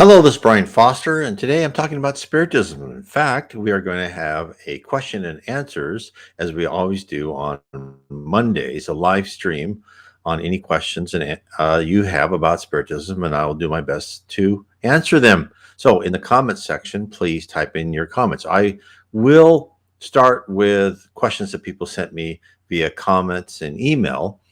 Hello, this is Brian Foster, and today I'm talking about Spiritism. In fact, we are going to have a question and answers, as we always do on Mondays, a live stream on any questions you have about Spiritism, and I will do my best to answer them. So, in the comments section, please type in your comments. I will start with questions that people sent me via comments and email,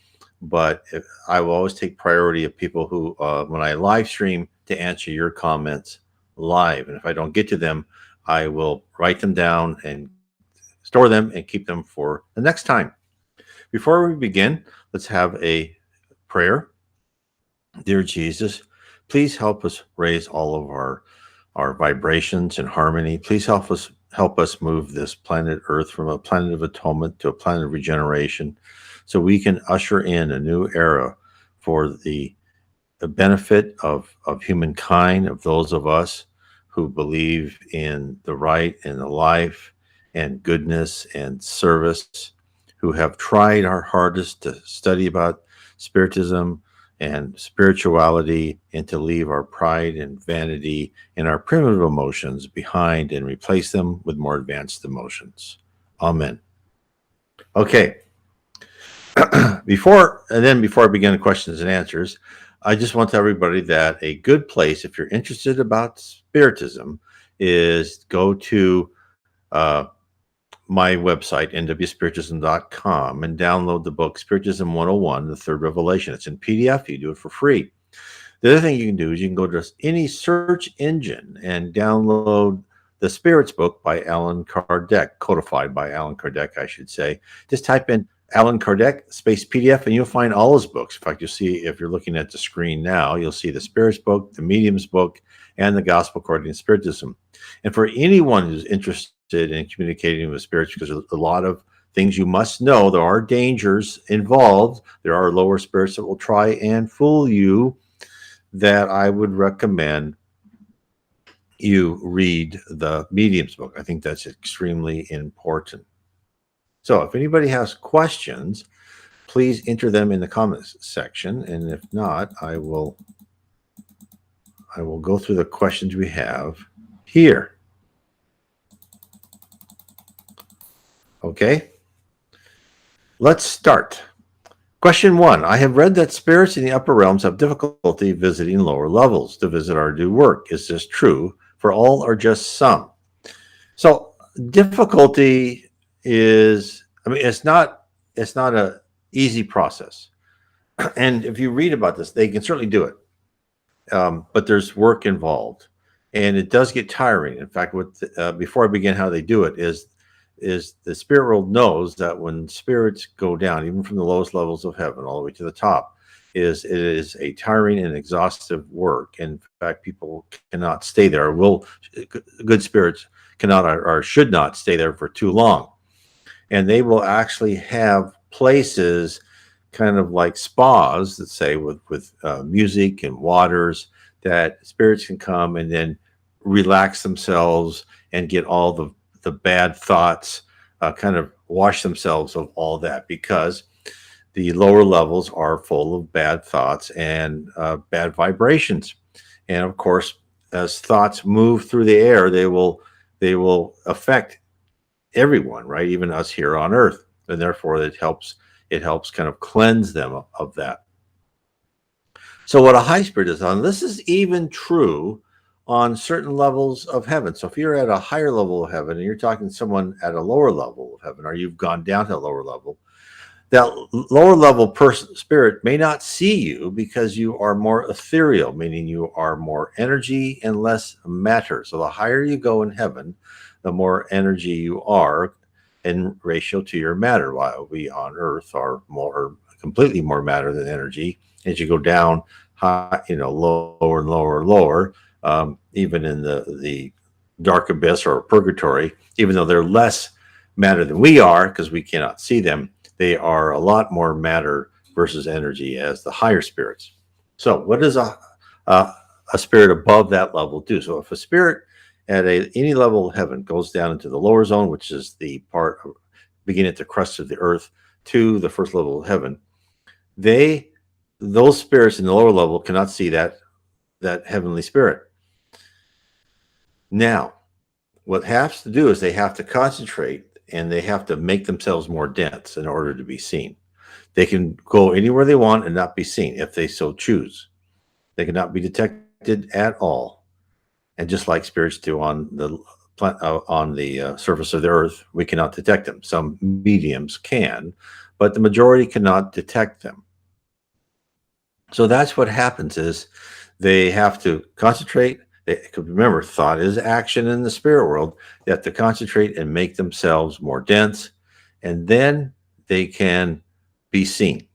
but I will always take priority of people who, when I live stream, to answer your comments live. And if I don't get to them, I will write them down and store them and keep them for the next time. Before we begin, let's have a prayer. Dear Jesus, please help us raise all of our vibrations in harmony. Please help us move this planet Earth from a planet of atonement to a planet of regeneration, so we can usher in a new era for the benefit of humankind, of those of us who believe in the right and the life and goodness and service, who have tried our hardest to study about Spiritism and spirituality and to leave our pride and vanity and our primitive emotions behind and replace them with more advanced emotions. Amen. Okay. Before I begin the questions and answers, I just want to tell everybody that a good place, if you're interested about Spiritism, is go to my website, nwspiritism.com, and download the book Spiritism 101, The Third Revelation. It's in PDF. You do it for free. The other thing you can do is you can go to any search engine and download the Spirits book by Allan Kardec, codified by Allan Kardec, I should say. Just type in Allan Kardec space PDF, and you'll find all his books. In fact, you'll see, if you're looking at the screen now, you'll see the Spirits book, the Mediums book, and the Gospel According to Spiritism. And for anyone who's interested in communicating with spirits, because there's a lot of things you must know, there are dangers involved. There are lower spirits that will try and fool you, that I would recommend you read the Mediums book. I think that's extremely important. So if anybody has questions, please enter them in the comments section. And if not, I will go through the questions we have here. Okay, let's start. Question 1. I have read that spirits in the upper realms have difficulty visiting lower levels to visit or do work. Is this true for all or just some? So difficulty is, it's not a easy process. And if you read about this, they can certainly do it. But there's work involved, and it does get tiring. In fact, before I begin how they do it is the spirit world knows that when spirits go down, even from the lowest levels of heaven all the way to the top, it is a tiring and exhaustive work. In fact, people cannot stay there. Good spirits cannot or should not stay there for too long. And they will actually have places kind of like spas, let's say, with music and waters, that spirits can come and then relax themselves and get all the bad thoughts, kind of wash themselves of all that, because the lower levels are full of bad thoughts and bad vibrations. And of course, as thoughts move through the air, they will affect everyone, right? Even us here on Earth. And therefore it helps kind of cleanse them of that. So what a high spirit is on, this is even true on certain levels of heaven. So if you're at a higher level of heaven and you're talking to someone at a lower level of heaven, or you've gone down to a lower level, that lower level spirit may not see you because you are more ethereal, meaning you are more energy and less matter. So the higher you go in heaven, the more energy you are in ratio to your matter, while we on Earth are completely more matter than energy. As you go down high, lower and lower and lower, even in the dark abyss or purgatory, even though they're less matter than we are because we cannot see them, they are a lot more matter versus energy as the higher spirits. So what does a spirit above that level do? So if a spirit at any level of heaven goes down into the lower zone, which is the part of, beginning at the crust of the earth to the first level of heaven, those spirits in the lower level cannot see that heavenly spirit. Now, what has to do is they have to concentrate and they have to make themselves more dense in order to be seen. They can go anywhere they want and not be seen if they so choose. They cannot be detected at all. And just like spirits do on the surface of the earth, we cannot detect them. Some mediums can, but the majority cannot detect them. So that's what happens is they have to concentrate. Remember, thought is action in the spirit world. They have to concentrate and make themselves more dense, and then they can be seen.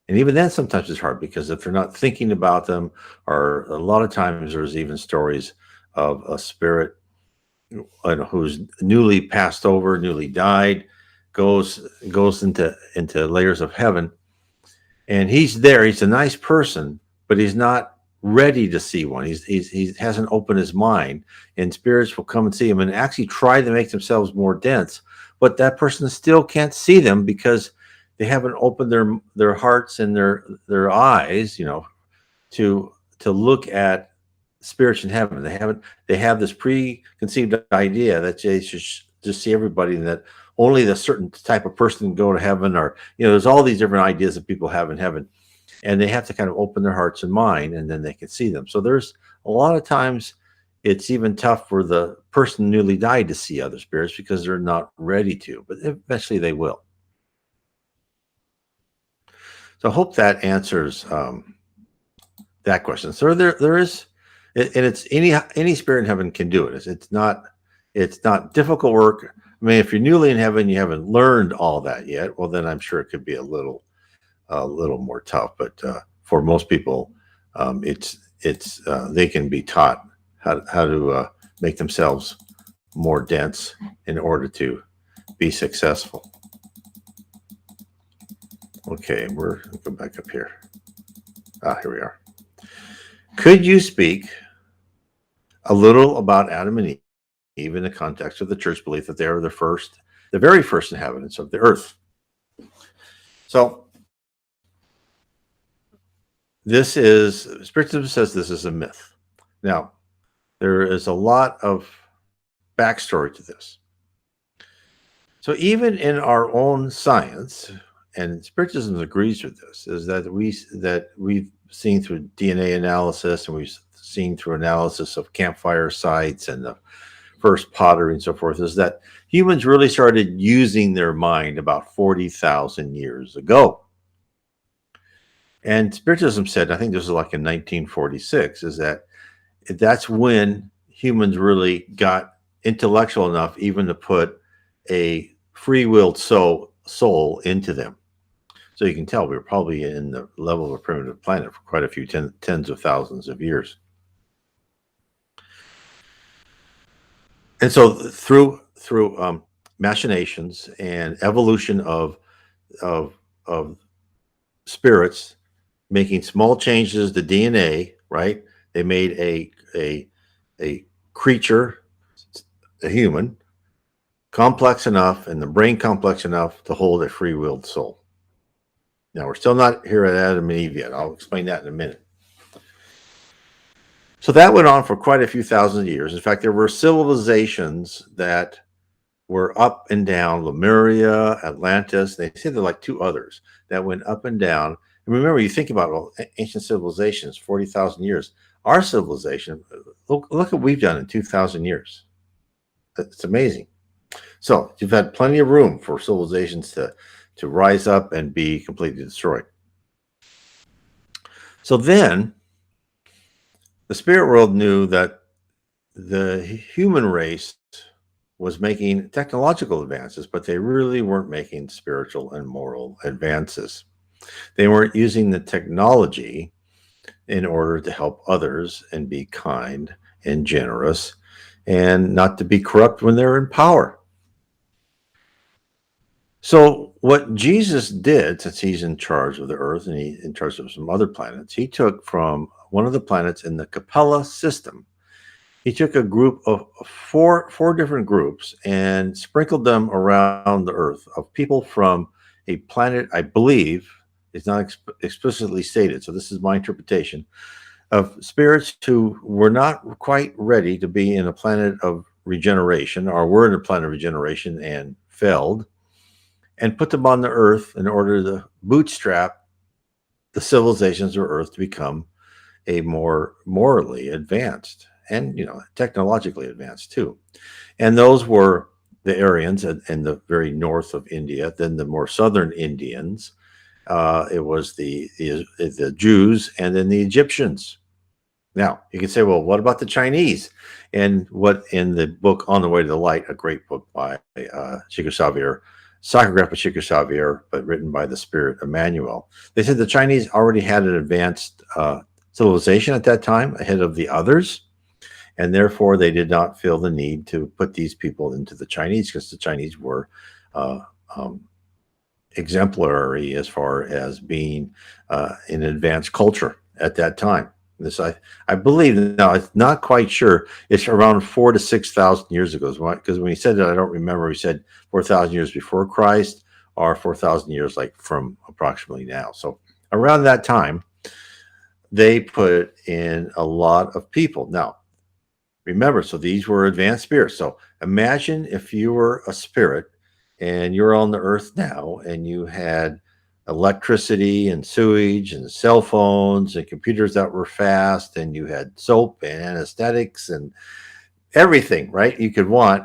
And even then, sometimes it's hard because if they're not thinking about them, or a lot of times there's even stories of a spirit who's newly passed over, newly died, goes into layers of heaven, and he's there. He's a nice person, but he's not ready to see one. He hasn't opened his mind, and spirits will come and see him and actually try to make themselves more dense, but that person still can't see them because they haven't opened their hearts and their eyes, to look at spirits in heaven. They have this preconceived idea that they should just see everybody, and that only the certain type of person can go to heaven, or there's all these different ideas that people have in heaven, and they have to kind of open their hearts and mind, and then they can see them. So there's a lot of times it's even tough for the person newly died to see other spirits because they're not ready to, but eventually they will. So I hope that answers that question. So there is, and it's any spirit in heaven can do it. It's not difficult work. I mean, if you're newly in heaven, you haven't learned all that yet. Well, then I'm sure it could be a little more tough. But for most people, it's they can be taught how to make themselves more dense in order to be successful. Okay, we're go back up here. Here we are. Could you speak a little about Adam and Eve in the context of the church belief that they are the very first inhabitants of the earth? So Spiritism says this is a myth. Now, there is a lot of backstory to this. So even in our own science, and Spiritism agrees with this, is that we've seen through DNA analysis, and we've seen through analysis of campfire sites and the first pottery and so forth, is that humans really started using their mind about 40,000 years ago. And Spiritism said, I think this was like in 1946, is that's when humans really got intellectual enough even to put a free-willed soul into them. So you can tell we were probably in the level of a primitive planet for quite a few tens of thousands of years. And so through machinations and evolution of spirits, making small changes to DNA, right? They made a creature, a human, complex enough, and the brain complex enough to hold a free-willed soul. Now, we're still not here at Adam and Eve yet. I'll explain that in a minute. So that went on for quite a few thousand years. In fact, there were civilizations that were up and down, Lemuria, Atlantis. They say there are like two others that went up and down. And remember, you think about ancient civilizations, 40,000 years. Our civilization, look what we've done in 2,000 years. It's amazing. So you've had plenty of room for civilizations to rise up and be completely destroyed. So then the spirit world knew that the human race was making technological advances, but they really weren't making spiritual and moral advances. They weren't using the technology in order to help others and be kind and generous and not to be corrupt when they're in power. So what Jesus did, since he's in charge of the earth and he's in charge of some other planets, he took from one of the planets in the Capella system, he took a group of four different groups and sprinkled them around the earth of people from a planet, I believe, it's not explicitly stated, so this is my interpretation, of spirits who were not quite ready to be in a planet of regeneration, or were in a planet of regeneration and failed, and put them on the earth in order to bootstrap the civilizations of earth to become a more morally advanced and technologically advanced too. And those were the Aryans in the very north of India, then the more southern Indians. It was the Jews, and then the Egyptians. Now you can say, well, what about the Chinese? And what in the book On the Way to the Light, a great book by Chico Xavier, Psychograph of Chico Xavier, but written by the Spirit Emmanuel. They said the Chinese already had an advanced civilization at that time ahead of the others, and therefore they did not feel the need to put these people into the Chinese, because the Chinese were uh, um, exemplary as far as being an advanced culture at that time. This I believe, now it's not quite sure. It's around 4 to 6,000 years ago. Because when he said that, I don't remember. He said 4,000 years before Christ, or 4,000 years like from approximately now. So around that time, they put in a lot of people. Now, remember, so these were advanced spirits. So imagine if you were a spirit and you're on the earth now, and you had electricity and sewage and cell phones and computers that were fast, and you had soap and anesthetics and everything, right? You could want,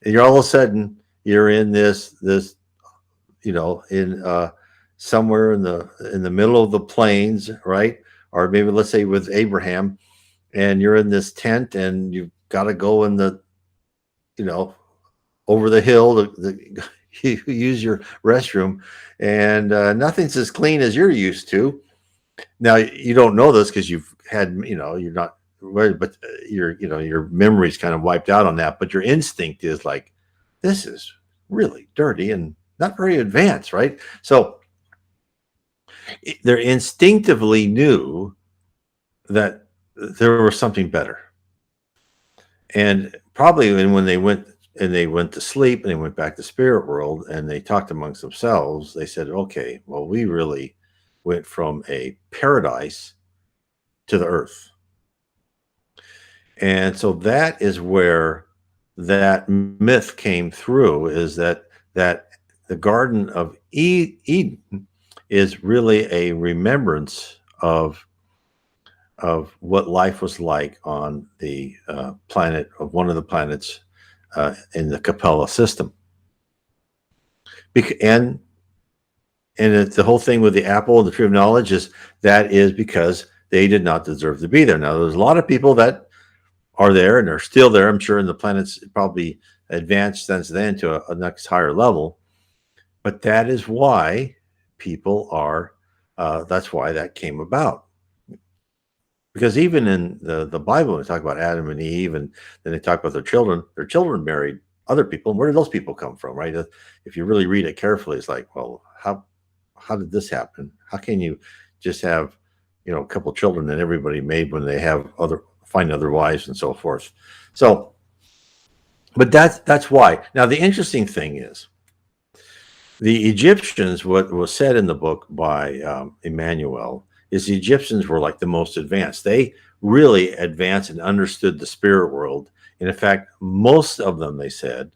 and you're all of a sudden you're in this in somewhere in the middle of the plains, right? Or maybe let's say with Abraham, and you're in this tent, and you've got to go in the you know over the hill you use your restroom, and nothing's as clean as you're used to. Now you don't know this because you've had, you're not, but your memory's kind of wiped out on that. But your instinct is like, this is really dirty and not very advanced, right? So they instinctively knew that there was something better. And probably when they went to sleep and they went back to spirit world and they talked amongst themselves, they said, okay, well, we really went from a paradise to the earth. And so that is where that myth came through, is that the Garden of Eden is really a remembrance of what life was like on the planet, of one of the planets in the Capella system. And the whole thing with the apple and the tree of knowledge is because they did not deserve to be there. Now, there's a lot of people that are there and are still there. I'm sure, and the planet's probably advanced since then to a next higher level. But that is why people are. That's why that came about. Because even in the Bible, they talk about Adam and Eve, and then they talk about their children married other people. And where did those people come from, right? If you really read it carefully, it's like, well, how did this happen? How can you just have, a couple of children and everybody made when they find other wives and so forth? So, but that's why. Now, the interesting thing is, the Egyptians, what was said in the book by Emmanuel, is the Egyptians were like the most advanced. They really advanced and understood the spirit world. And in fact, most of them, they said,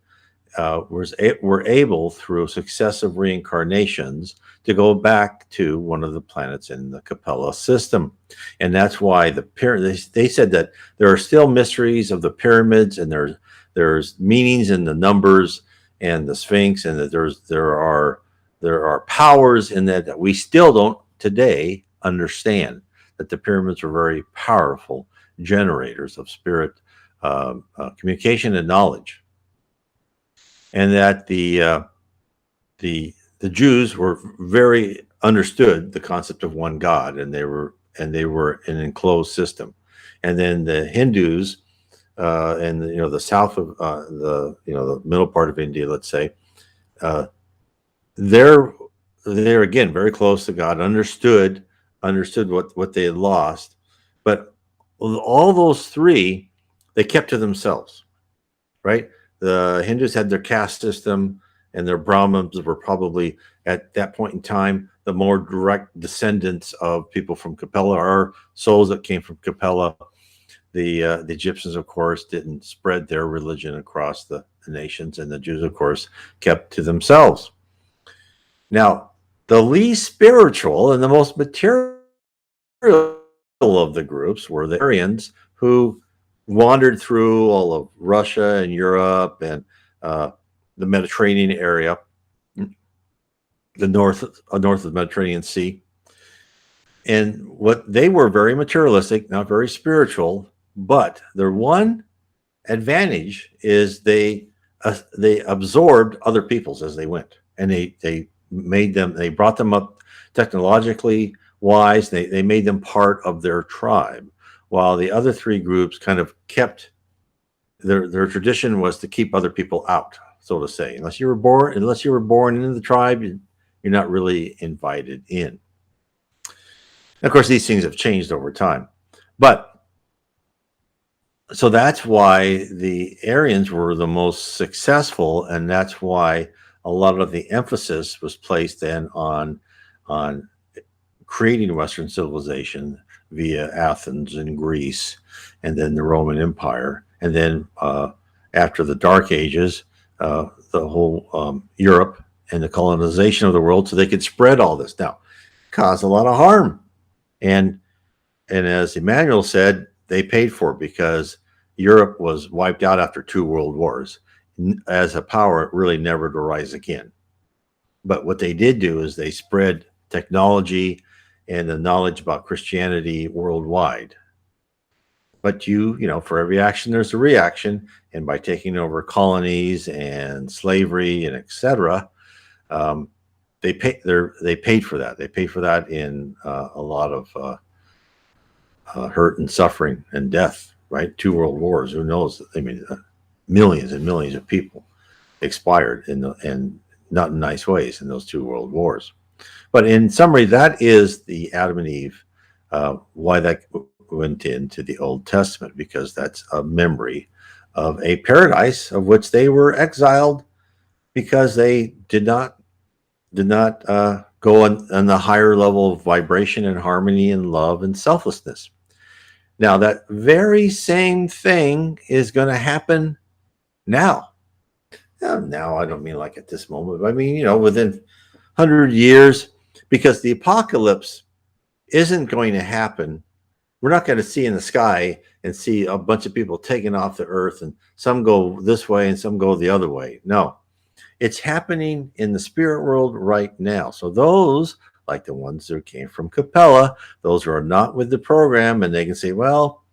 were able through successive reincarnations to go back to one of the planets in the Capella system. And that's why they said that there are still mysteries of the pyramids, and there's meanings in the numbers and the Sphinx, and that there are powers in that we still don't today understand, that the pyramids were very powerful generators of spirit communication and knowledge, and that the Jews were very understood the concept of one God, and they were an enclosed system. And then the Hindus and the south of the middle part of India, let's say, they're again very close to God, understood what they had lost, but all those three they kept to themselves, right? The Hindus had their caste system, and their Brahmins were probably at that point in time the more direct descendants of people from Capella are souls that came from Capella. The Egyptians, of course, didn't spread their religion across the nations, and the Jews, of course, kept to themselves. Now, the least spiritual and the most material of the groups were the Aryans, who wandered through all of Russia and Europe and the Mediterranean area, the north of the Mediterranean Sea. And what they were very materialistic, not very spiritual, but their one advantage is they absorbed other peoples as they went, and they brought them up technologically wise. They made them part of their tribe, while the other three groups kind of kept their tradition was to keep other people out, so to say. Unless you were born into the tribe, you're not really invited in. And of course, these things have changed over time, but so that's why the Aryans were the most successful, and that's why a lot of the emphasis was placed then on creating Western civilization via Athens and Greece, and then the Roman Empire, and then after the Dark Ages, the whole Europe and the colonization of the world, so they could spread all this. Now, caused a lot of harm, and as Emmanuel said, they paid for it because Europe was wiped out after 2 world wars as a power really never to rise again. But what they did do is they spread technology and the knowledge about Christianity worldwide. But you know, for every action, there's a reaction. And by taking over colonies and slavery and etc., they paid for that. They paid for that in a lot of hurt and suffering and death, right? 2 world wars. Who knows? I mean, millions and millions of people expired and not in nice ways in those 2 world wars. But in summary, that is the Adam and Eve, why that went into the Old Testament, because that's a memory of a paradise of which they were exiled because they did not go on the higher level of vibration and harmony and love and selflessness. Now, that very same thing is going to happen now. Now, I don't mean like at this moment, but I mean, you know, within 100 years, because the apocalypse isn't going to happen. We're not going to see in the sky and see a bunch of people taking off the earth, and some go this way and some go the other way. No, it's happening in the spirit world right now. So those, like the ones that came from Capella, those who are not with the program, and they can say, well,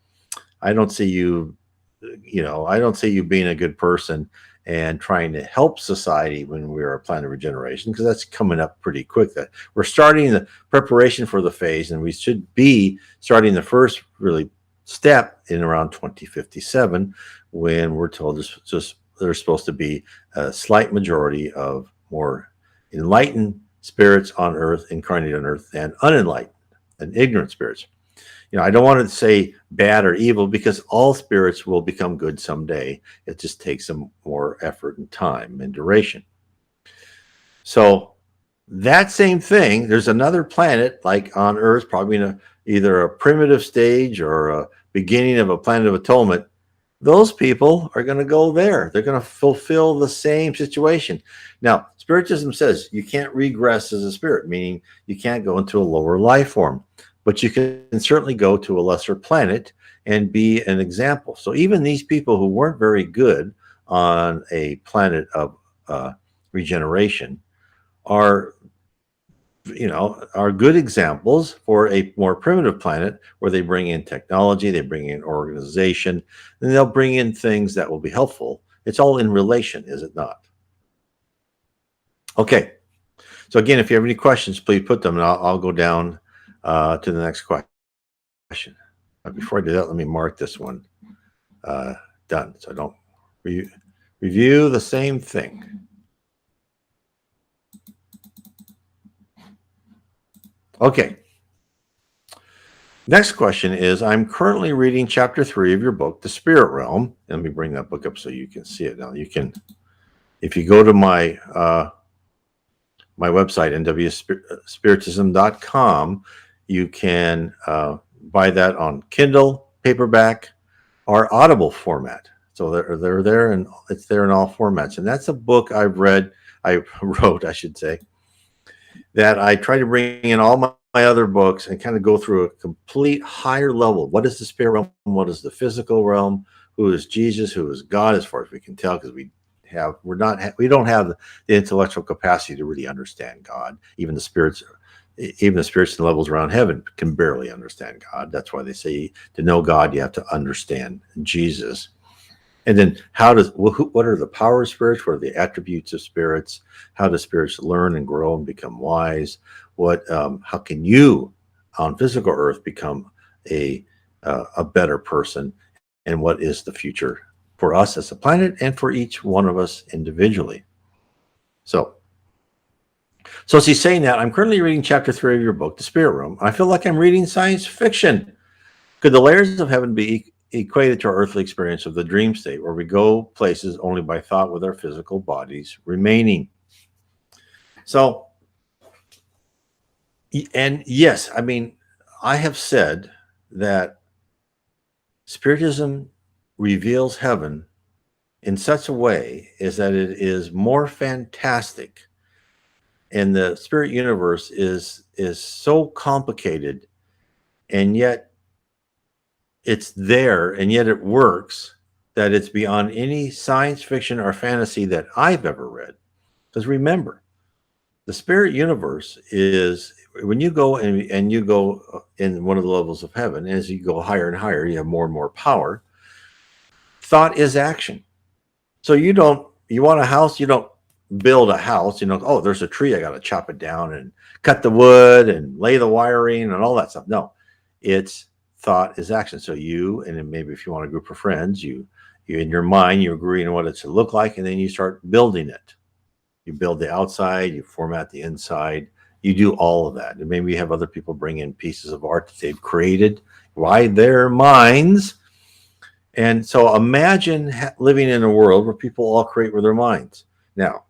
I don't see you, I don't see you being a good person and trying to help society when we are a planet of regeneration, because that's coming up pretty quick. That we're starting the preparation for the phase, and we should be starting the first really step in around 2057, when we're told there's supposed to be a slight majority of more enlightened spirits on Earth, incarnated on Earth, and unenlightened and ignorant spirits. I don't want to say bad or evil, because all spirits will become good someday. It just takes some more effort and time and duration. So that same thing, there's another planet like on Earth, probably in either a primitive stage or a beginning of a planet of atonement. Those people are going to go there. They're going to fulfill the same situation. Now, Spiritism says you can't regress as a spirit, meaning you can't go into a lower life form. But you can certainly go to a lesser planet and be an example. So even these people who weren't very good on a planet of regeneration are good examples for a more primitive planet, where they bring in technology, they bring in organization, and they'll bring in things that will be helpful. It's all in relation, is it not? Okay. So again, if you have any questions, please put them, and I'll go down to the next question. But before I do that, let me mark this one done, so I don't review the same thing. Okay. Next question is, I'm currently reading chapter 3 of your book, The Spirit Realm. Let me bring that book up so you can see it now. You can, if you go to my my website, nwspiritism.com. You can buy that on Kindle, paperback, or Audible format. So they're there, and it's there in all formats. And that's a book I wrote, I should say, that I try to bring in all my other books and kind of go through a complete higher level. What is the spirit realm? What is the physical realm? Who is Jesus? Who is God? As far as we can tell, because we don't have the intellectual capacity to really understand God. Even the spirits and levels around heaven can barely understand God. That's why they say to know God, you have to understand Jesus. And then what are the power of spirits? What are the attributes of spirits? How do spirits learn and grow and become wise? How can you on physical earth become a a better person? And what is the future for us as a planet and for each one of us individually? So, so as he's saying that, I'm currently reading chapter 3 of your book, The Spirit Room. I feel like I'm reading science fiction. Could the layers of heaven be equated to our earthly experience of the dream state, where we go places only by thought with our physical bodies remaining? So, and yes, I mean, I have said that Spiritism reveals heaven in such a way is that it is more fantastic, and the spirit universe is so complicated, and yet it's there, and yet it works, that it's beyond any science fiction or fantasy that I've ever read. Because remember, the spirit universe is when you go and you go in one of the levels of heaven, as you go higher and higher, you have more and more power. Thought is action. So you want a house, you don't build a house, oh, there's a tree, I got to chop it down and cut the wood and lay the wiring and all that stuff. No, it's thought is action. So and then maybe if you want a group of friends, you in your mind, you agree on what it should look like, and then you start building it. You build the outside, you format the inside, you do all of that. And maybe you have other people bring in pieces of art that they've created by their minds. And so imagine living in a world where people all create with their minds. Now,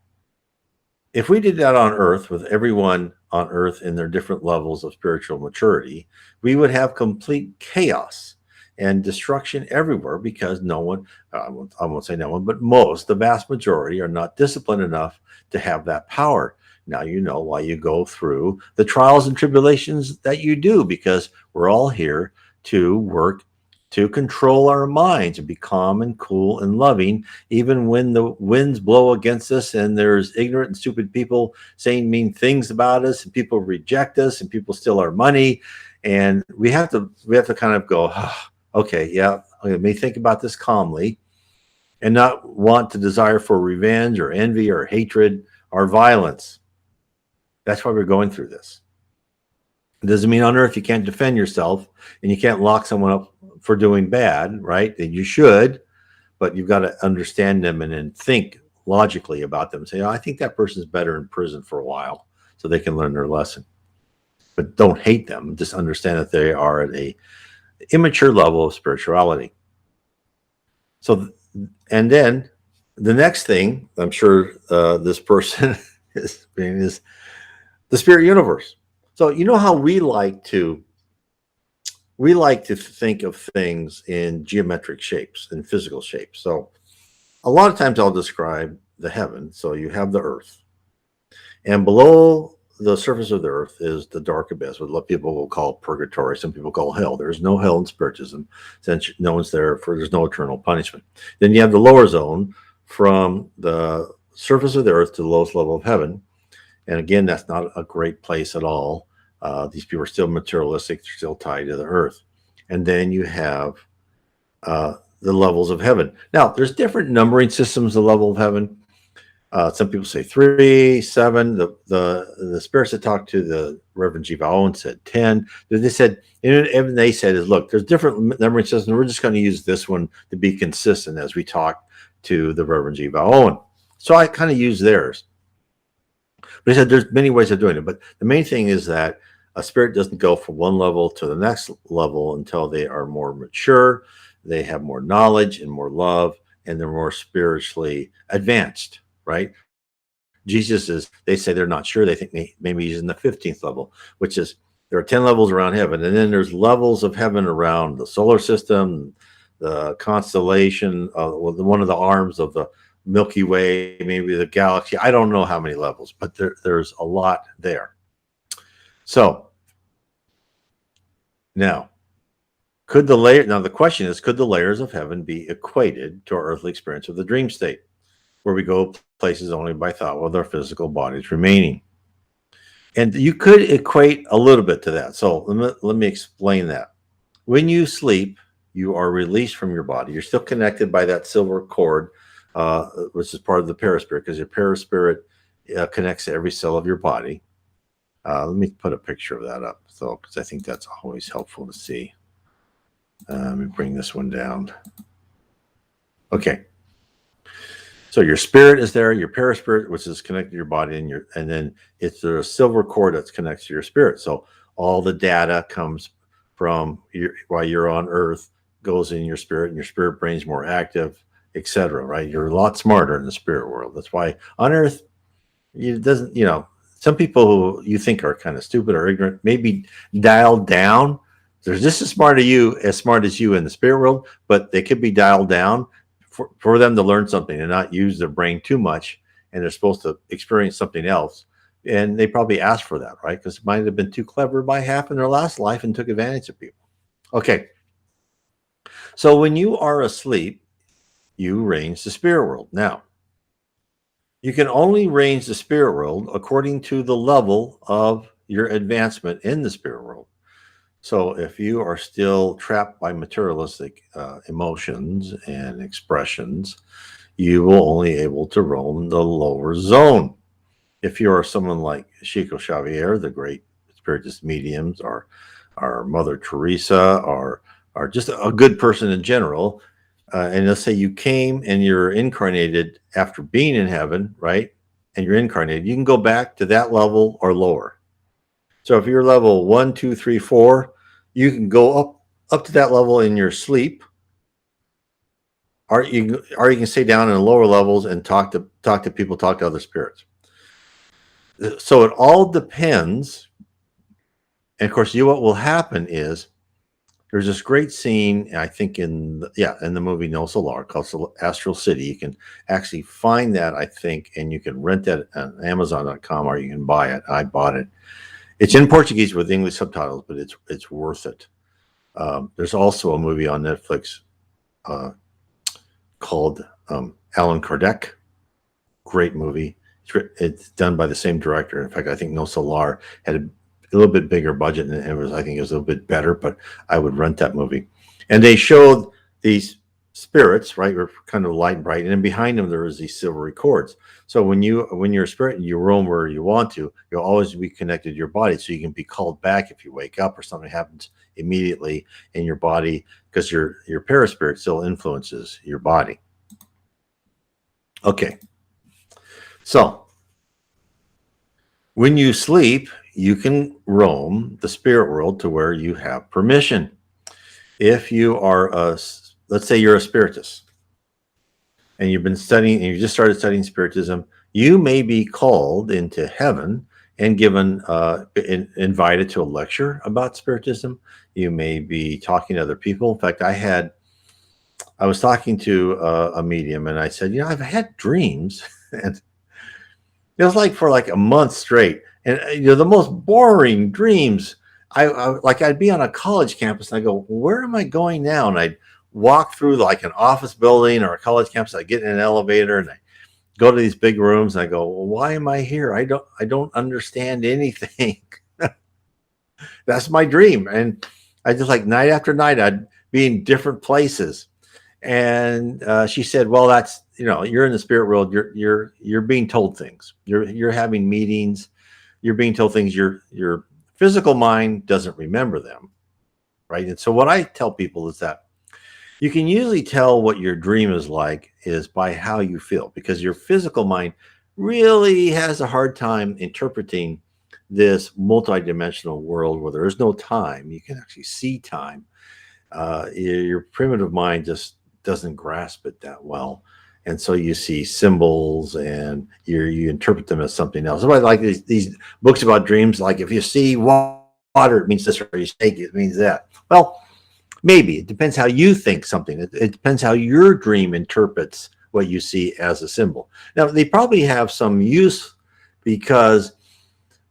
if we did that on Earth with everyone on Earth in their different levels of spiritual maturity, we would have complete chaos and destruction everywhere, because no one, I won't say no one, but the vast majority are not disciplined enough to have that power. Now you know why you go through the trials and tribulations that you do, because we're all here to work to control our minds and be calm and cool and loving, even when the winds blow against us and there's ignorant and stupid people saying mean things about us, and people reject us, and people steal our money. And we have to kind of go, okay, yeah, let me think about this calmly, and not want to desire for revenge or envy or hatred or violence. That's why we're going through this. It doesn't mean on Earth you can't defend yourself and you can't lock someone up for doing bad, right? And you should, but you've got to understand them and then think logically about them and say, I think that person's better in prison for a while so they can learn their lesson. But don't hate them. Just understand that they are at a immature level of spirituality. So, and then the next thing I'm sure this person is the spirit universe. So you know how we like to think of things in geometric shapes and physical shapes. So a lot of times I'll describe the heaven. So you have the earth, and below the surface of the earth is the dark abyss, what people will call purgatory. Some people call hell. There's no hell in Spiritism, since no one's there there's no eternal punishment. Then you have the lower zone, from the surface of the earth to the lowest level of heaven. And again, that's not a great place at all. These people are still materialistic. They're still tied to the earth. And then you have the levels of heaven. Now, there's different numbering systems of level of heaven. Some people say 3, 7. The spirits that talked to the Reverend G. Vaughan said 10. They said, and they said is, look, there's different numbering systems. We're just going to use this one to be consistent as we talk to the Reverend G. Vaughan. So I kind of use theirs. But he said there's many ways of doing it. But the main thing is that a spirit doesn't go from one level to the next level until they are more mature, they have more knowledge and more love, and they're more spiritually advanced, right? Jesus is, they say they're not sure. They think maybe he's in the 15th level, which is, there are 10 levels around heaven. And then there's levels of heaven around the solar system, the constellation, one of the arms of the Milky Way, maybe the galaxy. I don't know how many levels, but there's a lot there. So now, the question is, could the layers of heaven be equated to our earthly experience of the dream state, where we go places only by thought with our physical bodies remaining? And you could equate a little bit to that. So let me explain that. When you sleep, you are released from your body. You're still connected by that silver cord, which is part of the perispirit, because your perispirit connects to every cell of your body. Let me put a picture of that up, so because I think that's always helpful to see. Let me bring this one down. Okay. So your spirit is there, your perispirit, which is connected to your body, and then it's a silver cord that's connected to your spirit. So all the data comes from while you're on Earth, goes in your spirit, and your spirit brain's more active, etc. Right? You're a lot smarter in the spirit world. That's why on Earth, it doesn't. Some people who you think are kind of stupid or ignorant, maybe dialed down. They're just as smart as you in the spirit world, but they could be dialed down for them to learn something and not use their brain too much, and they're supposed to experience something else. And they probably asked for that, right? Because it might have been too clever by half in their last life and took advantage of people. Okay. So when you are asleep, you range the spirit world. Now, you can only range the spirit world according to the level of your advancement in the spirit world. So if you are still trapped by materialistic emotions and expressions, you will only able to roam the lower zone. If you are someone like Chico Xavier, the great spiritist mediums, or Mother Teresa, or just a good person in general, and let's say you came and you're incarnated after being in heaven, right? And you're incarnated, you can go back to that level or lower. So if you're level 1, 2, 3, 4, you can go up to that level in your sleep, or you can stay down in the lower levels and talk to people, talk to other spirits. So it all depends. And of course, what will happen is there's this great scene, I think in the movie No Solar, called Astral City. You can actually find that, I think, and you can rent that on Amazon.com, or you can buy it. I bought it. It's in Portuguese with English subtitles, but it's worth it. There's also a movie on Netflix called Alan Kardec. Great movie. It's done by the same director. In fact, I think No Solar had a little bit bigger budget, and I think it was a little bit better, but I would rent that movie. And they showed these spirits, right, were kind of light and bright, and then behind them there was these silvery cords. So when you're a spirit and you roam where you want to, you'll always be connected to your body, so you can be called back if you wake up or something happens immediately in your body, because your perispirit still influences your body. Okay. So when you sleep, you can roam the spirit world to where you have permission. If you are let's say you're a spiritist and you've been studying, and you just started studying Spiritism, you may be called into heaven and given invited to a lecture about Spiritism. You may be talking to other people. In fact, I was talking to a medium, and I said, I've had dreams, and it was for a month straight, and the most boring dreams. I'd be on a college campus, and I go, where am I going now? And I'd walk through an office building or a college campus. I get in an elevator and I go to these big rooms, and I go, well, why am I here? I don't understand anything. That's my dream. And I just night after night, I'd be in different places. And she said, well, that's, you're in the spirit world. You're being told things. You're having meetings. You're being told things. Your physical mind doesn't remember them. Right. And so what I tell people is that you can usually tell what your dream is by how you feel, because your physical mind really has a hard time interpreting this multidimensional world where there is no time. You can actually see time. Your primitive mind just doesn't grasp it that well. and so you see symbols and you interpret them as something else. Somebody like these books about dreams, like if you see water, it means this, or you snake, it means that. Well, maybe it depends how you think something. It depends how your dream interprets what you see as a symbol. Now, they probably have some use because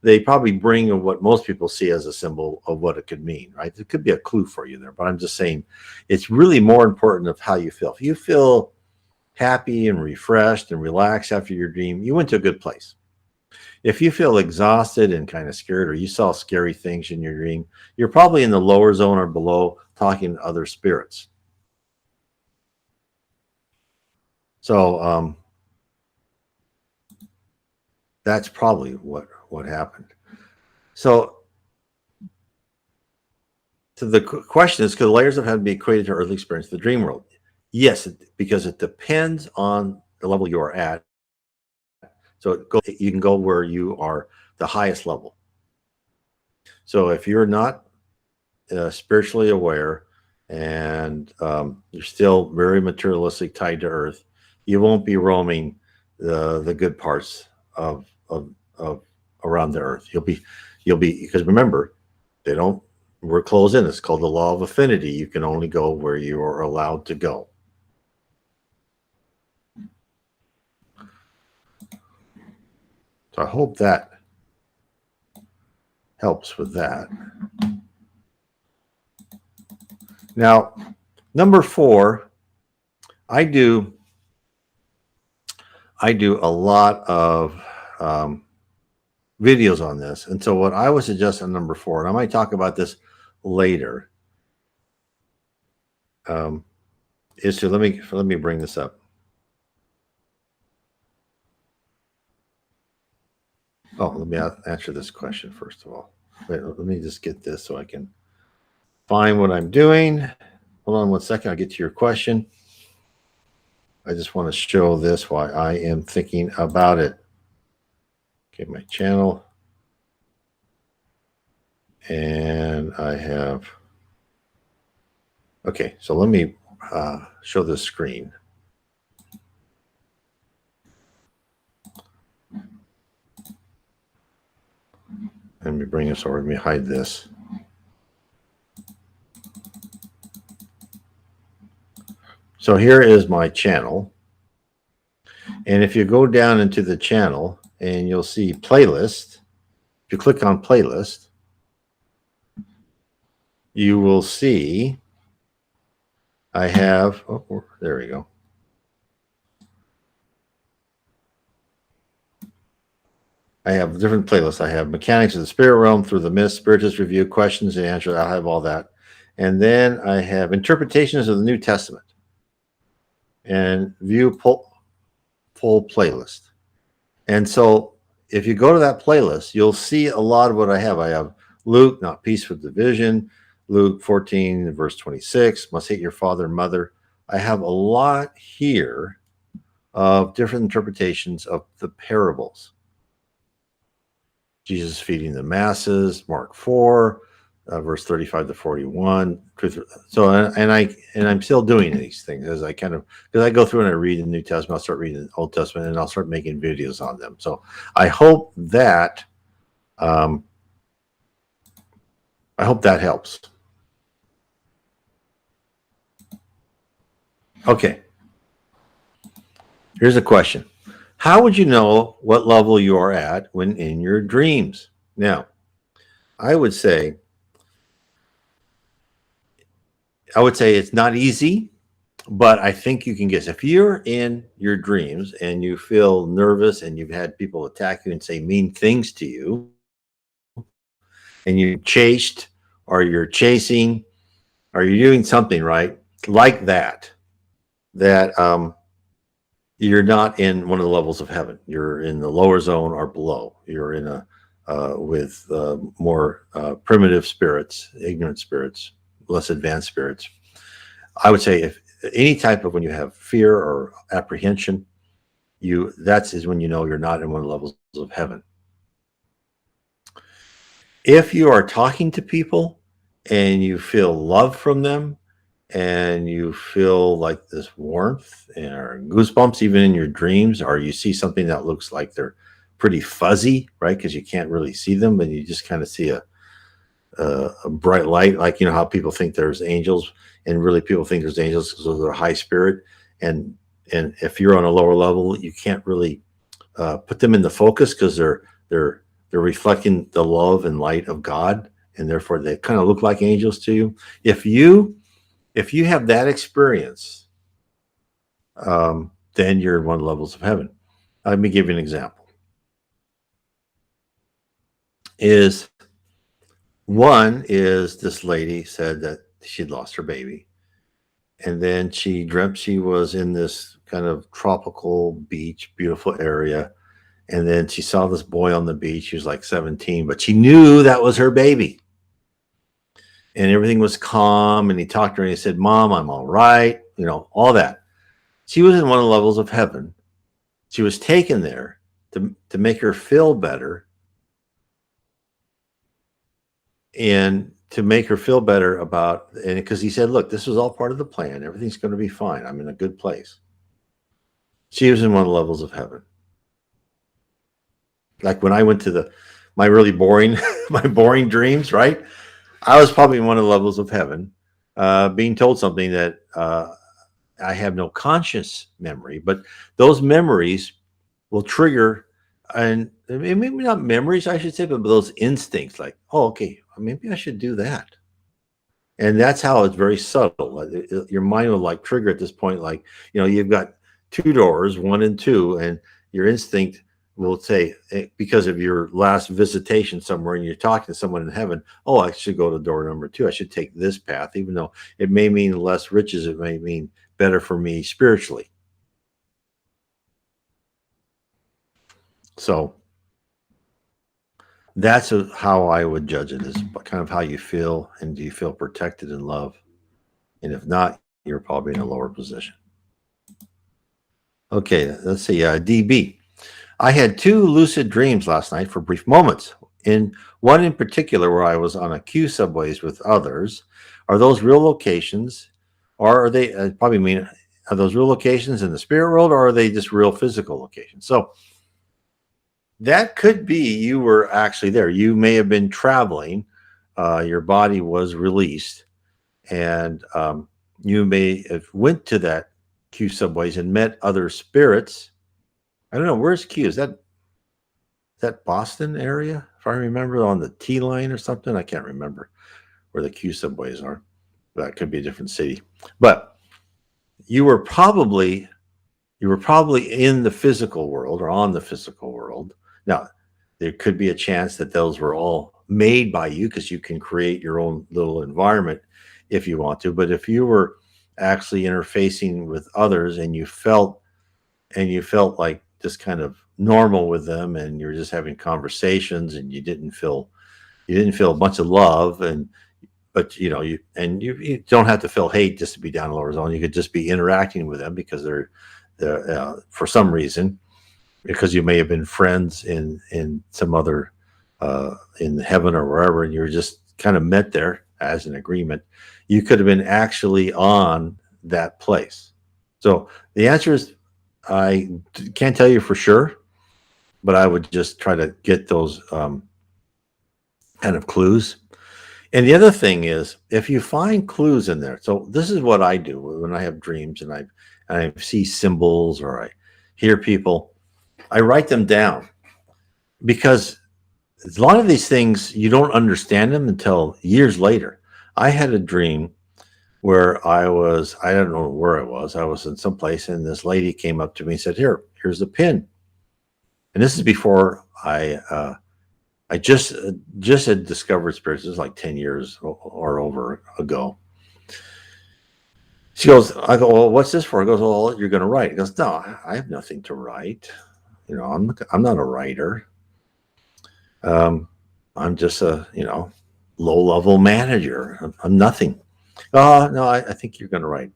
they probably bring what most people see as a symbol of what it could mean, right? It could be a clue for you there, but I'm just saying it's really more important of how you feel. If you feel happy and refreshed and relaxed after your dream, you went to a good place. If you feel exhausted and kind of scared, or you saw scary things in your dream, you're probably in the lower zone or below talking to other spirits. So that's probably what happened. So the question is, could layers of heaven be equated to earthly experience, the dream world? Yes, because it depends on the level you are at. So you can go where you are the highest level. So if you're not spiritually aware and you're still very materialistic, tied to earth, you won't be roaming the good parts of around the earth. You'll be because remember, they don't we're closed in. It's called the law of affinity. You can only go where you are allowed to go. So I hope that helps with that. Now, number 4, I do a lot of videos on this, and so what I would suggest on number 4, and I might talk about this later, is to let me bring this up. Oh, let me answer this question first of all. Wait, let me just get this so I can find what I'm doing. Hold on one second. I'll get to your question. I just want to show this why I am thinking about it. Okay, my channel. And I have, okay, so let me show the screen. Let me bring this over. Let me hide this. So here is my channel. And if you go down into the channel and you'll see playlist, if you click on playlist, you will see I have, oh, there we go. I have different playlists. I have Mechanics of the Spirit Realm, Through the Mist, Spiritist Review, Questions and Answers. I'll have all that. And then I have Interpretations of the New Testament and View full playlist. And so if you go to that playlist, you'll see a lot of what I have. I have Luke, not peace with division, Luke 14, verse 26, must hate your father and mother. I have a lot here of different interpretations of the parables. Jesus feeding the masses, Mark 4, verse 35 to 41. So, and I'm still doing these things as I kind of, because I go through and I read the New Testament, I'll start reading the Old Testament, and I'll start making videos on them. So I hope that helps. Okay. Here's a question. How would you know what level you are at when in your dreams? Now, I would say it's not easy, but I think you can guess. If you're in your dreams and you feel nervous and you've had people attack you and say mean things to you, and you're chased or you're chasing or you're doing something right like that, you're not in one of the levels of heaven. You're in the lower zone or below. You're in a with more primitive spirits, ignorant spirits, less advanced spirits. I would say if any type of when you have fear or apprehension, is when you know you're not in one of the levels of heaven. If you are talking to people and you feel love from them and you feel like this warmth or goosebumps even in your dreams, or you see something that looks like they're pretty fuzzy, right? Because you can't really see them, but you just kind of see a bright light, like you know how people think there's angels, and really people think there's angels because they're high spirit, and and if you're on a lower level, you can't really put them in the focus because they're reflecting the love and light of God, and therefore they kind of look like angels to you. If you if you have that experience, then you're in one of the levels of heaven. Let me give you an example. Is one is this lady said that she'd lost her baby, and then she dreamt she was in this kind of tropical beach, beautiful area, and then she saw this boy on the beach. She was like 17, but she knew that was her baby, and everything was calm. And he talked to her and he said, "Mom, I'm all right," you know, all that. She was in one of the levels of heaven. She was taken there to make her feel better, and to make her feel better about, and because he said, "Look, this was all part of the plan. Everything's going to be fine. I'm in a good place." She was in one of the levels of heaven. Like when I went to the my really boring my boring dreams, right? I was probably in one of the levels of heaven, being told something that I have no conscious memory, but those memories will trigger, and maybe not memories, I should say, but those instincts, like, oh, okay, maybe I should do that. And that's how it's very subtle. Your mind will like trigger at this point, like, you know, you've got two doors, one and two, and your instinct will say, because of your last visitation somewhere and you're talking to someone in heaven, oh, I should go to door number two. I should take this path, even though it may mean less riches, it may mean better for me spiritually. So that's how I would judge it, is kind of how you feel, and do you feel protected in love? And if not, you're probably in a lower position. Okay, let's see. DB. I had two lucid dreams last night for brief moments. In one in particular, where I was on a Q subways with others. Are those real locations, or are they? Probably mean, are those real locations in the spirit world, or are they just real physical locations? So that could be you were actually there. You may have been traveling. Your body was released, and you may have went to that Q subways and met other spirits. I don't know, where's Q. Is that Boston area? If I remember, on the T line or something. I can't remember where the Q subways are. That could be a different city. But you were probably you were probably in the physical world or on the physical world. Now, there could be a chance that those were all made by you, because you can create your own little environment if you want to. But if you were actually interfacing with others, and you felt like just kind of normal with them, and you were just having conversations, and you didn't feel a bunch of love, and but you don't have to feel hate just to be down in the lower zone. You could just be interacting with them because they're for some reason, because you may have been friends in some other in heaven or wherever, and you were just kind of met there as an agreement. You could have been actually on that place. So the answer is, I can't tell you for sure, but I would just try to get those kind of clues. And the other thing is, if you find clues in there, so this is what I do when I have dreams, and I see symbols, or I hear people, I write them down, because a lot of these things you don't understand them until years later. I had a dream where I don't know where I was in some place, and this lady came up to me and said, here's the pin. And this is before I just had discovered spirits. This was like 10 years or over ago. She goes, I go, well, what's this for? He goes, well, you're going to write. He goes, no, I have nothing to write. I'm not a writer. Um, I'm just a, low level manager. I'm nothing. Oh, no, I think you're going to write.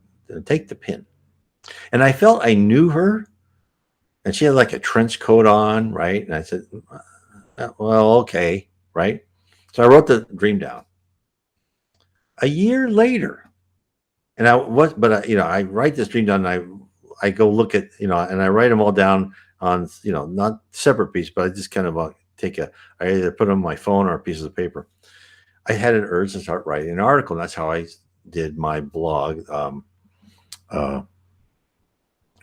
Take the pin. And I felt I knew her, and she had like a trench coat on, right? And I said, well, okay, right? So I wrote the dream down. A year later, And I was, but I write this dream down, and I go look at, and I write them all down on, not separate piece, but I just kind of take I either put them on my phone or a piece of paper. I had an urge to start writing an article, and that's how I did my blog, uh,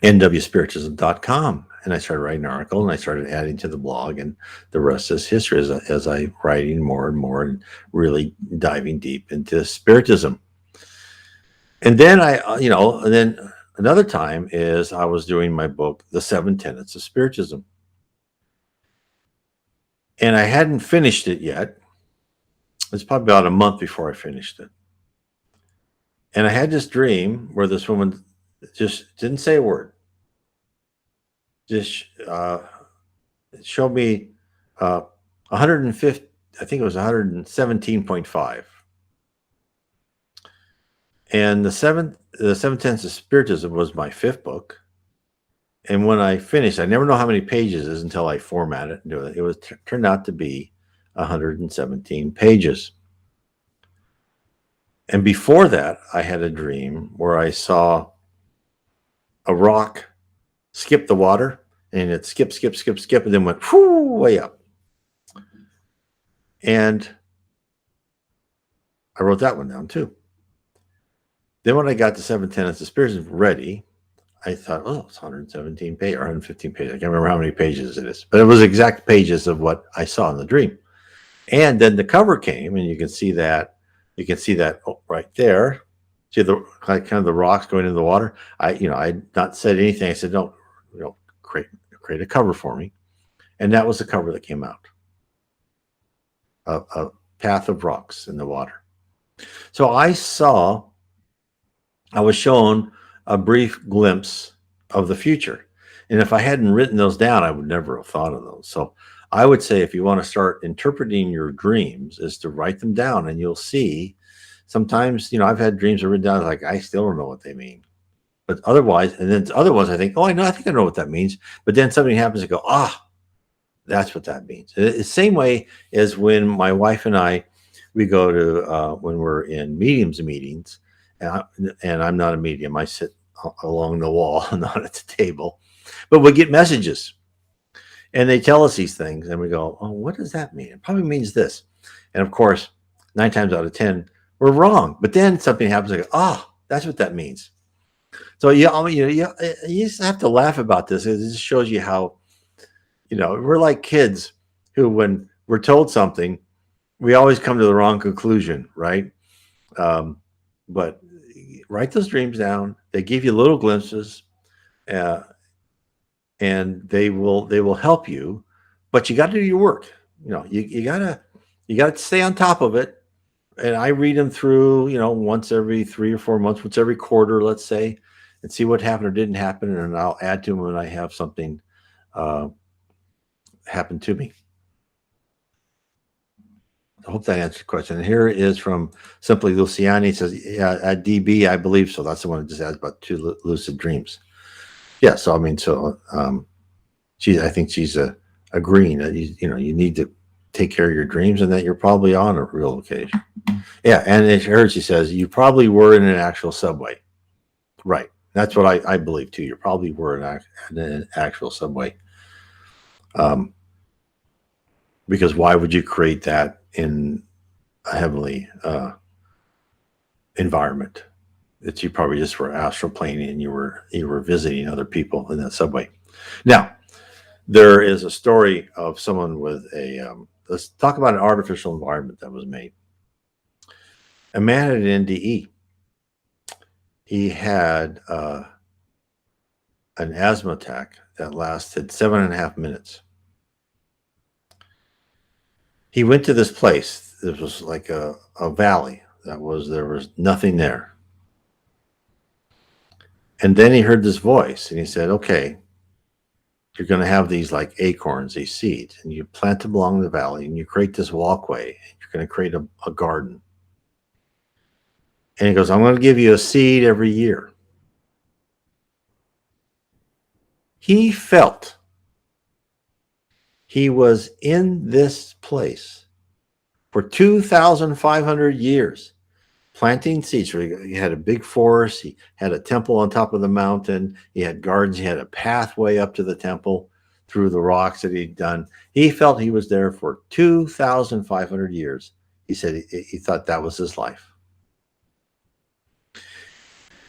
nwspiritism.com. And I started writing an article, and I started adding to the blog, and the rest is history as I writing more and more and really diving deep into Spiritism. And then and then another time is I was doing my book, The Seven Tenets of Spiritism. And I hadn't finished it yet. It's probably about a month before I finished it. And I had this dream where this woman just didn't say a word. Just showed me 150, I think it was 117.5. And the seven tenets of Spiritism was my fifth book. And when I finished, I never know how many pages it is until I format it and do it. It was turned out to be 117 pages. And before that, I had a dream where I saw a rock skip the water, and it skip, and then went way up. And I wrote that one down too. Then when I got the seven tenets of Spiritism ready, I thought, oh, it's 117 pages or 115 pages. I can't remember how many pages it is, but it was exact pages of what I saw in the dream. And then the cover came, and you can see that right there. See the kind of the rocks going into the water. I not said anything. I said, don't, create a cover for me, and that was the cover that came out. A path of rocks in the water. So I was shown a brief glimpse of the future. And if I hadn't written those down, I would never have thought of those. So I would say, if you want to start interpreting your dreams, is to write them down, and you'll see. Sometimes, I've had dreams written down, like, I still don't know what they mean. But otherwise, and then other ones I think, oh, I think I know what that means. But then something happens and go, that's what that means. The same way as when my wife and I, we go to, when we're in meetings, and I'm not a medium. I sit along the wall, not at the table. But we get messages, and they tell us these things, and we go, oh, what does that mean? It probably means this. And of course, 9 times out of 10, we're wrong. But then something happens, and go, that's what that means. So you just have to laugh about this. It just shows you how, we're like kids who, when we're told something, we always come to the wrong conclusion, right? But write those dreams down. They give you little glimpses, and they will help you. But you got to do your work. You gotta stay on top of it. And I read them through, once every 3 or 4 months, once every quarter, let's say, and see what happened or didn't happen, and I'll add to them when I have something happen to me. I hope that answers the question. And here is from Simply Luciani. It says, yeah, at DB, I believe so. That's the one that just adds about 2 lucid dreams. Yeah, so I think she's agreeing that you need to take care of your dreams, and that you're probably on a real occasion. Yeah, and she says, you probably were in an actual subway. Right. That's what I believe too. You probably were in an actual subway. Because why would you create that in a heavenly environment? That you probably just were astral planing, and you were visiting other people in that subway. Now, there is a story of someone with let's talk about an artificial environment that was made. A man had an NDE. He had an asthma attack that lasted 7.5 minutes. He went to this place. It was like a valley. There was nothing there. And then he heard this voice, and he said, okay, you're going to have these like acorns, these seeds, and you plant them along the valley, and you create this walkway. And you're going to create a garden. And he goes, I'm going to give you a seed every year. He felt he was in this place for 2,500 years. planting seeds. So he had a big forest. He had a temple on top of the mountain. He had gardens. He had a pathway up to the temple through the rocks that he'd done. He felt he was there for 2,500 years. He said he thought that was his life.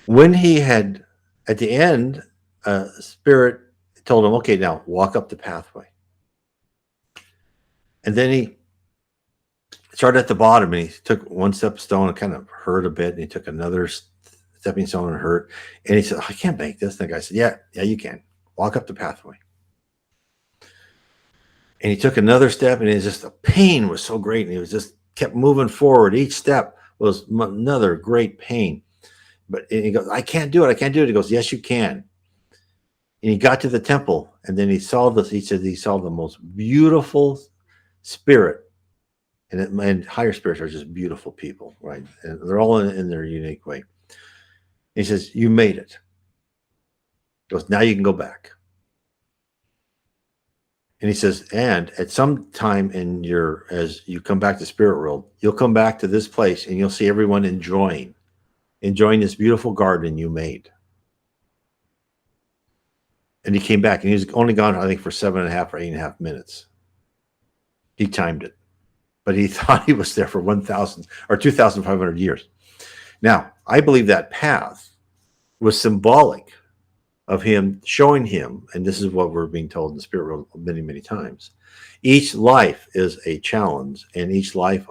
When he had, at the end, Spirit told him, okay, now walk up the pathway. And then he started at the bottom and he took one step stone and kind of hurt a bit. And he took another stepping stone and hurt. And he said, I can't make this. And the guy said, yeah, you can. Walk up the pathway. And he took another step and the pain was so great. And he was just kept moving forward. Each step was another great pain. But he goes, I can't do it. I can't do it. He goes, yes, you can. And he got to the temple and then he saw this. He said he saw the most beautiful spirit. And higher spirits are just beautiful people, right? And they're all in their unique way. He says, you made it. He goes, now you can go back. And he says, and at some time as you come back to spirit world, you'll come back to this place and you'll see everyone enjoying this beautiful garden you made. And he came back and he was only gone, I think, for 7.5 or 8.5 minutes. He timed it. But he thought he was there for 1,000 or 2,500 years. Now, I believe that path was symbolic of him showing him, and this is what we're being told in the spirit world many, many times. Each life is a challenge, and each life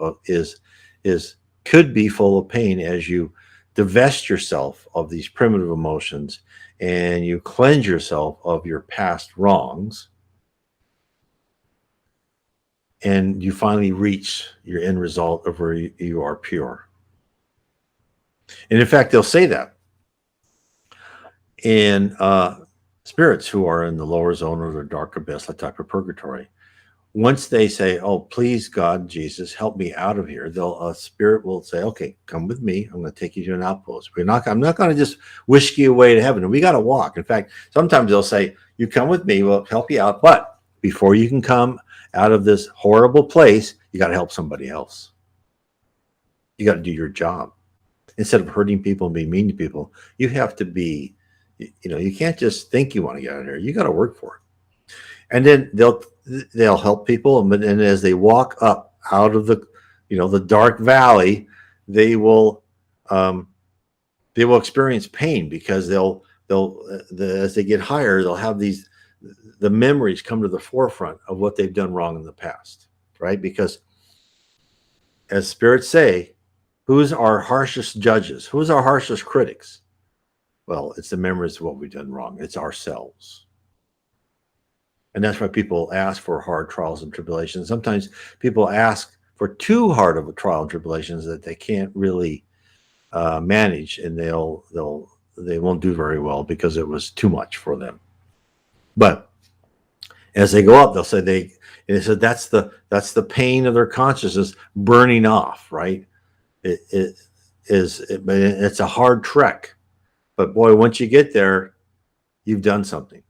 could be full of pain as you divest yourself of these primitive emotions and you cleanse yourself of your past wrongs. And you finally reach your end result of where you are pure. And in fact, they'll say that in spirits who are in the lower zone or the dark abyss, that type of purgatory. Once they say, oh, please, God, Jesus, help me out of here, a spirit will say, okay, come with me. I'm going to take you to an outpost. I'm not going to just whisk you away to heaven. And we got to walk. In fact, sometimes they'll say, you come with me, we'll help you out. But before you can come out of this horrible place, you got to help somebody else. You got to do your job. Instead of hurting people and being mean to people, you have to be, you can't just think you want to get out of here. You got to work for it. And then they'll help people. And as they walk up out of the dark valley, they will experience pain because as they get higher, they'll have the memories come to the forefront of what they've done wrong in the past, right? Because as spirits say, who's our harshest judges? Who's our harshest critics? Well, it's the memories of what we've done wrong. It's ourselves. And that's why people ask for hard trials and tribulations. Sometimes people ask for too hard of a trial and tribulations that they can't really manage, and they won't do very well because it was too much for them. But as they go up, they'll say they said that's the pain of their consciousness burning off, right? It's a hard trek, but boy, once you get there, you've done something.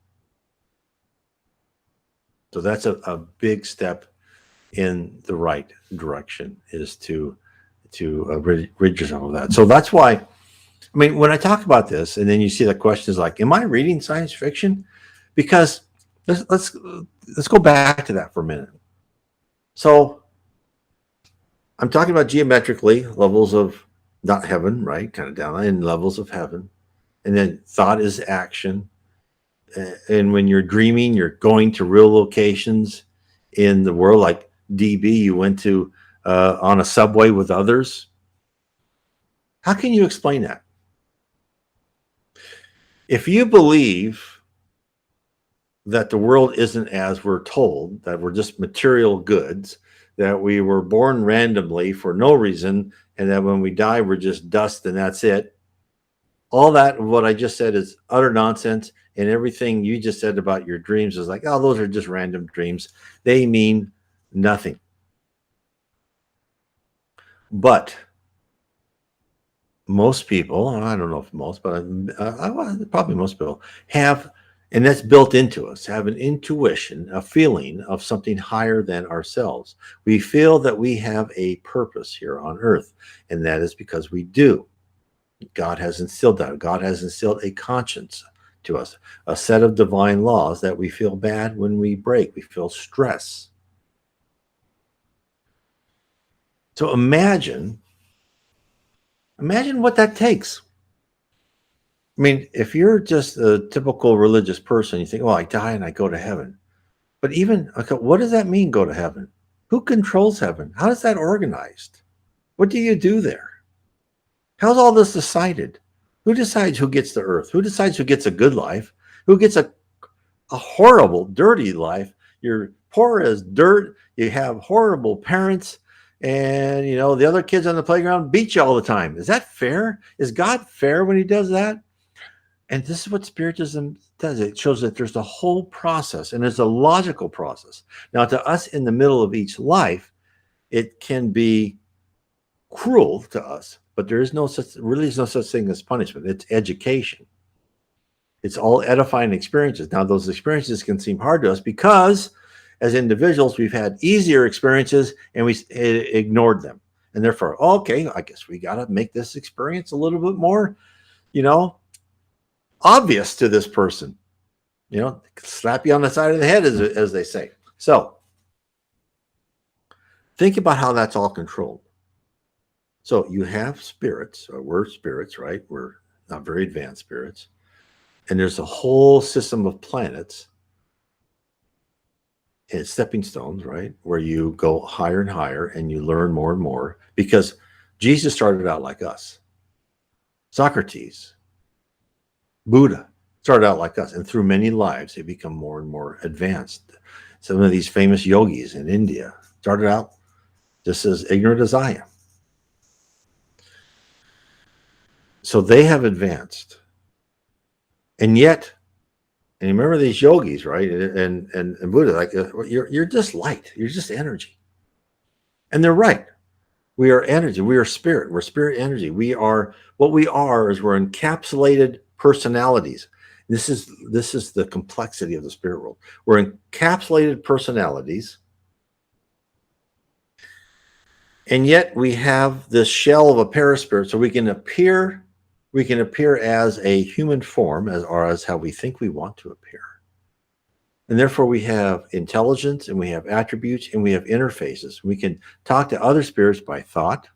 So that's a big step in the right direction, is to rid yourself of that. So that's why, when I talk about this, and then you see the questions like, am I reading science fiction? Because let's go back to that for a minute. So I'm talking about geometrically levels of not heaven, right? Kind of down in levels of heaven. And then thought is action. And when you're dreaming, you're going to real locations in the world, like DB, you went to on a subway with others. How can you explain that? If you believe that the world isn't as we're told, that we're just material goods, that we were born randomly for no reason, and that when we die, we're just dust and that's it. All that, what I just said, is utter nonsense. And everything you just said about your dreams is like, oh, those are just random dreams. They mean nothing. But most people, I don't know if most, but probably most people have And that's built into us, have an intuition, a feeling of something higher than ourselves. We feel that we have a purpose here on earth, and that is because we do. God has instilled that. God has instilled a conscience to us, a set of divine laws that we feel bad when we break. We feel stress. So imagine what that takes. I mean, if you're just a typical religious person, you think, "Oh, I die and I go to heaven." But even, okay, what does that mean, go to heaven? Who controls heaven? How is that organized? What do you do there? How's all this decided? Who decides who gets the earth? Who decides who gets a good life? Who gets a horrible, dirty life? You're poor as dirt. You have horrible parents. And, the other kids on the playground beat you all the time. Is that fair? Is God fair when he does that? And this is what Spiritism does. It shows that there's a whole process, and it's a logical process. Now, to us in the middle of each life, it can be cruel to us, but there is really is no such thing as punishment. It's education. It's all edifying experiences. Now, those experiences can seem hard to us because as individuals, we've had easier experiences and we ignored them. And therefore, okay, I guess we got to make this experience a little bit more, you know, obvious to this person, slap you on the side of the head, as they say. So think about how that's all controlled. So you have spirits, or we're spirits, right? We're not very advanced spirits. And there's a whole system of planets and stepping stones, right? Where you go higher and higher and you learn more and more, because Jesus started out like us. Socrates, Buddha started out like us, and through many lives, they become more and more advanced. Some of these famous yogis in India started out just as ignorant as I am. So they have advanced. And yet, and you remember these yogis, right? And Buddha, like, you're just light, you're just energy. And they're right. We are energy. We are spirit. We're spirit energy. What we are is we're encapsulated personalities. This is the complexity of the spirit world. We're encapsulated personalities, and yet we have this shell of a paraspirit, so we can appear as a human form, as how we think we want to appear. And therefore we have intelligence, and we have attributes, and we have interfaces. We can talk to other spirits by thought.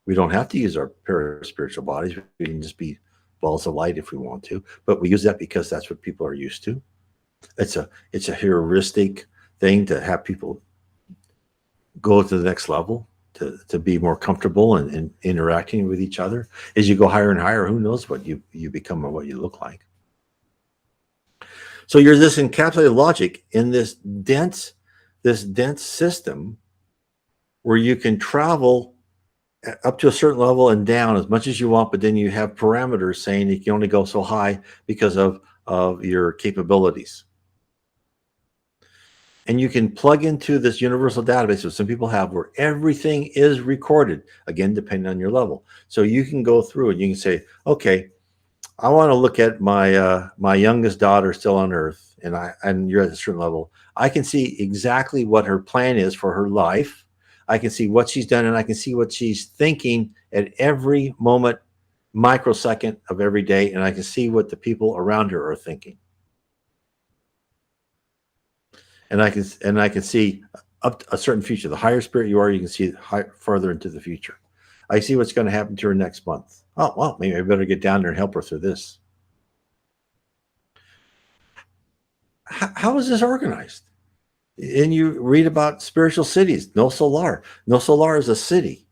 We don't have to use our paraspiritual bodies. We can just be balls of light if we want to, but we use that because that's what people are used to. It's a heuristic thing to have people go to the next level, to be more comfortable and interacting with each other. As you go higher and higher, who knows what you become or what you look like. So you're this encapsulated logic in this dense system where you can travel up to a certain level and down as much as you want, but then you have parameters saying you can only go so high because of your capabilities. And you can plug into this universal database that some people have, where everything is recorded, again, depending on your level. So you can go through and you can say, okay, I want to look at my youngest daughter still on Earth, and you're at a certain level. I can see exactly what her plan is for her life. I can see what she's done, and I can see what she's thinking at every moment, microsecond of every day, and I can see what the people around her are thinking. And I can see up a certain future. The higher spirit you are, you can see further into the future. I see what's going to happen to her next month. Oh, well, maybe I better get down there and help her through this. How is this organized? And you read about spiritual cities. No Solar. No Solar is a city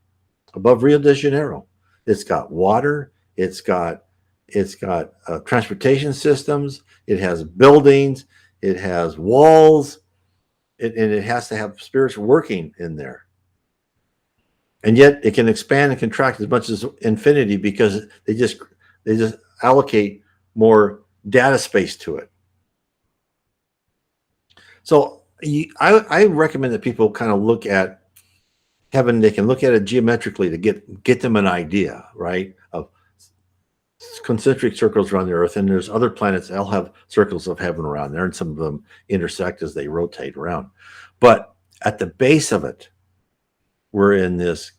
above Rio de Janeiro. It's got water. It's got transportation systems. It has buildings. It has walls. And it has to have spirits working in there. And yet it can expand and contract as much as infinity because they just allocate more data space to it. So I recommend that people kind of look at heaven. They can look at it geometrically to get them an idea, right, of concentric circles around the Earth, and there's other planets that'll have circles of heaven around there, and some of them intersect as they rotate around. But at the base of it, we're in this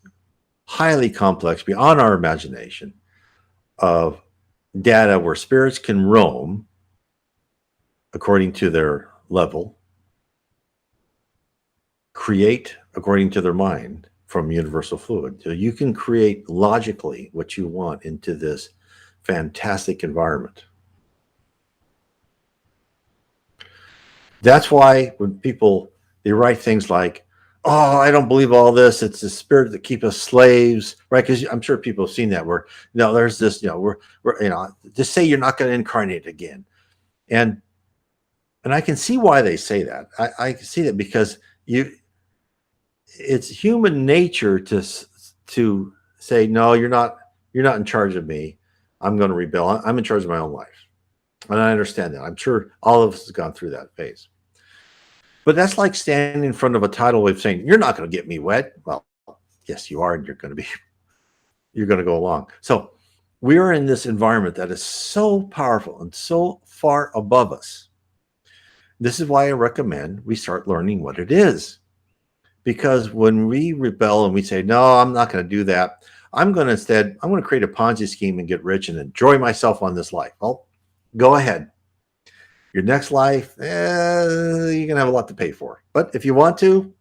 highly complex, beyond our imagination, of data where spirits can roam according to their level, create according to their mind from universal fluid. So you can create logically what you want into this fantastic environment. That's why when people they write things like, "Oh, I don't believe all this. It's the spirit that keep us slaves," right? Because I'm sure people have seen that. Where no, there's this, just say you're not going to incarnate again, and I can see why they say that. I can see that because it's human nature to say, no, you're not in charge of me. I'm going to rebel. I'm in charge of my own life, and I understand that. I'm sure all of us have gone through that phase. But that's like standing in front of a tidal wave saying, "You're not going to get me wet." Well, yes, you are, and you're going to go along. So we are in this environment that is so powerful and so far above us. This is why I recommend we start learning what it is. Because when we rebel and we say, "No, I'm not going to do that. I'm going to create a Ponzi scheme and get rich and enjoy myself on this life." Well, go ahead. Your next life, you're going to have a lot to pay for. But if you want to,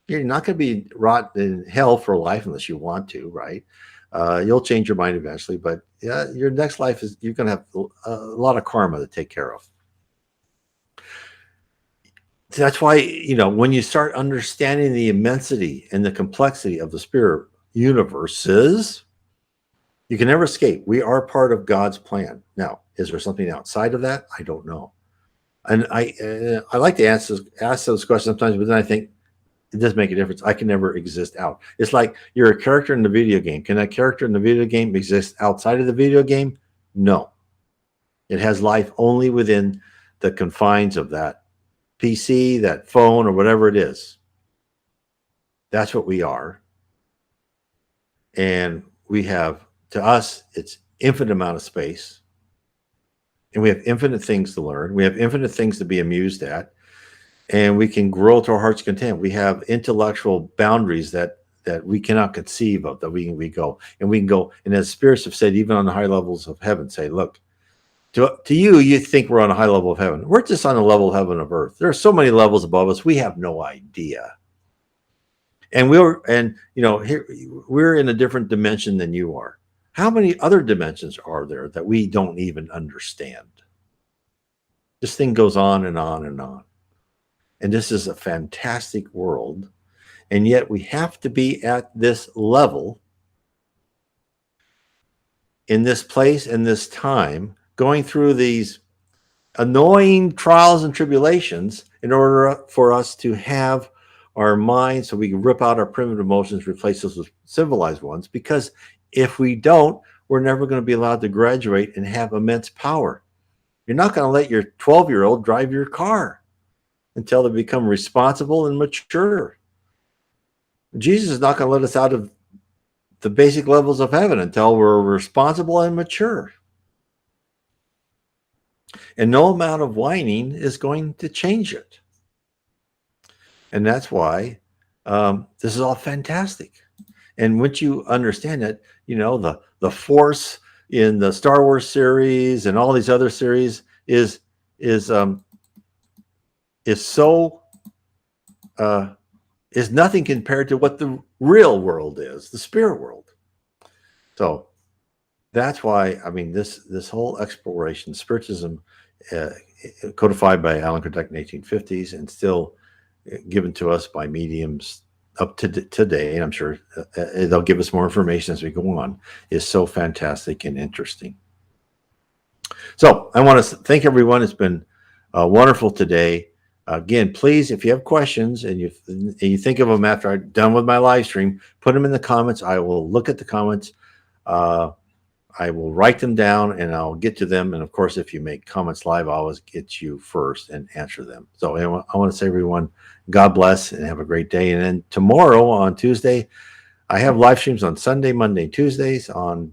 you're not going to be rot in hell for life unless you want to, right? You'll change your mind eventually. But yeah, your next life you're going to have a lot of karma to take care of. That's why, when you start understanding the immensity and the complexity of the spirit universes, you can never escape. We are part of God's plan. Now, is there something outside of that? I don't know. And I like to ask those questions sometimes, but then I think it doesn't make a difference. I can never exist out. It's like you're a character in the video game. Can that character in the video game exist outside of the video game? No. It has life only within the confines of that PC, that phone, or whatever it is. That's what we are. And we have, to us, it's infinite amount of space. And we have infinite things to learn. We have infinite things to be amused at. And we can grow to our heart's content. We have intellectual boundaries that we cannot conceive of, that we can go. And we can go, and as spirits have said, even on the high levels of heaven, say, look, to you think we're on a high level of heaven. We're just on the level of heaven of earth. There are so many levels above us. We have no idea. And we're in a different dimension than you are. How many other dimensions are there that we don't even understand? This thing goes on and on and on. And this is a fantastic world. And yet we have to be at this level, in this place, in this time, going through these annoying trials and tribulations in order for us to have our minds so we can rip out our primitive emotions, replace those with civilized ones. Because if we don't, we're never going to be allowed to graduate and have immense power. You're not going to let your 12-year-old drive your car until they become responsible and mature. Jesus is not going to let us out of the basic levels of heaven until we're responsible and mature. And no amount of whining is going to change it. And that's why this is all fantastic. And once you understand that, the Force in the Star Wars series and all these other series is nothing compared to what the real world is, the spirit world. So that's why, this whole exploration, Spiritism, codified by Allan Kardec in the 1850s and still given to us by mediums up to today, and I'm sure they'll give us more information as we go on, is so fantastic and interesting. So I want to thank everyone. It's been wonderful today. Again, please, if you have questions and you think of them after I'm done with my live stream, put them in the comments. I will look at the comments. I will write them down and I'll get to them. And of course, if you make comments live, I always get you first and answer them. So I want to say, everyone, God bless and have a great day. And then tomorrow on Tuesday, I have live streams on Sunday, Monday, Tuesdays on